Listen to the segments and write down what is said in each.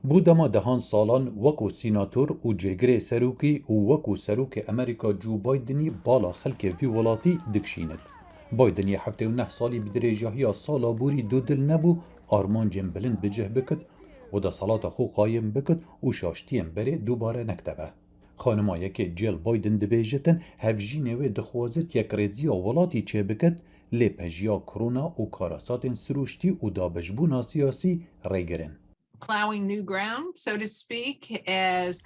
بو دما دهان سالان وکو سیناتور و جگره سروکی و وکو سروک امریکا جو بایدنی بالا خلک وی ولاتی دکشیند. بایدنی 79 سالی بدریجاهی سالا بوری دو دل نبو آرمانجن بلند بجه بکد و دا صلات خو قایم بکد و شاشتیم بره دوباره نکتبه. خانمایی که جیل بایدن دبیجتن هفجینه و دخوازت یک ریزی ولاتی چه بکد لی پجیا کرونا و کاراسات سروشتی و دابجبونا سیاسی ریگرن.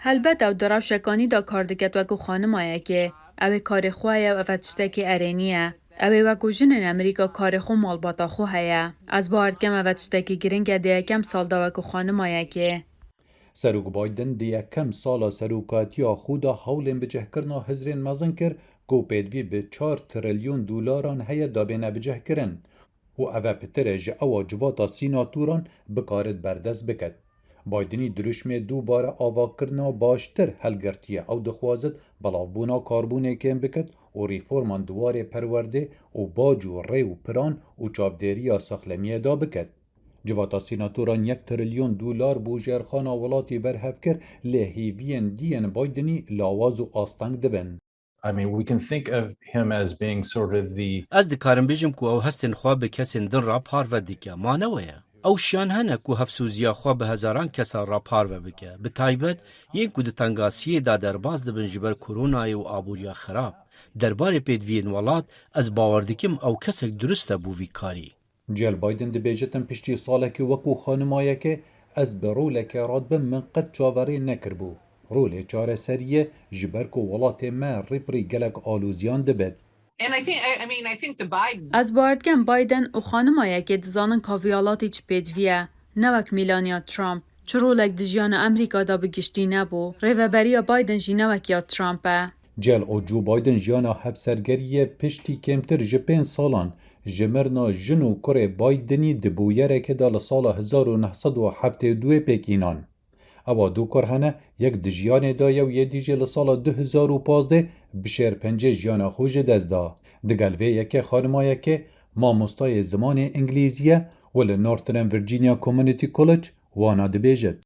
هلبت او دراوشکانی دا کار دکت وکو خانمایی که او کار خواه و فتشتکی ارینیه. او وکو جنن امریکا کار خو مالباتا خو هیا. از بارد کم او فتشتکی گرنگ ده کم سال دا وکو خانمایی که سروک بایدن دیه کم سالا سروکاتیا خودا حولین بجه کرنا هزرین مزن کر گو پیدوی به 4 تریلیون دولاران هیا دابینه بجه کرن و اوه پتره جه اوا جواتا سیناتوران بکارد بردست بکد. بایدنی دروشمه دوباره آوا کرنا باشتر هلگرتیه او دخوازد بلاوبونا کاربونه کم بکد و ریفورمان دواره پرورده و باجو ری و پران و چابدیریا ساخلمیه دا بکد. جواتا سیناتوران 1 تریلیون دولار بو جرخانا ولاتی برهف کر لهیوین دین بایدنی لاواز و آستنگ دبن. I mean, we can think of him as being sort of the... از دکارم بیجم که او هستن خواه به کسین دن را پارو دیگه ما نویه. او شان هنه که هفسوزیا خواه به هزاران کسا را پارو بگه. به تایبت یک که تنگاسیه دا درباز دبن جبر کرونای و آبوریا خراب. دربار پیدوین ولاد از باوردکم او کسک درسته بو وی کاری. جیل بایدن دبیجتن پشتی ساله که وکو خانمایه که از برول که راد بم من قد چاوری نکر بو. رول چاره سریه جبرکو ولات ما ریپری گلک آلوزیان دبد. از باردگم بایدن و خانمایی که دزانن کاویالاتی چه پیدویه نوک میلانیا ترامپ چرولک دجیان امریکا دا بگشتی نبو ریوبریا بایدن جی نوک یا ترامپه. جل او جو بایدن جیانا هفسرگریه پشتی کمتر جپین سالان جمرنا جنو کره بایدنی دبویره که دا لسال 1972 پیکینان. اوا دو کرهنه یک دجیان دایه و یه دیجه لسال 2015 بشیر پنجه جیانا خوش دزدا. دگلوه یکه خانمایه که ما مستای زمان انگلیزیه ول نورترن ویرجینیا کمیونیتی کولج وانا دبیجد.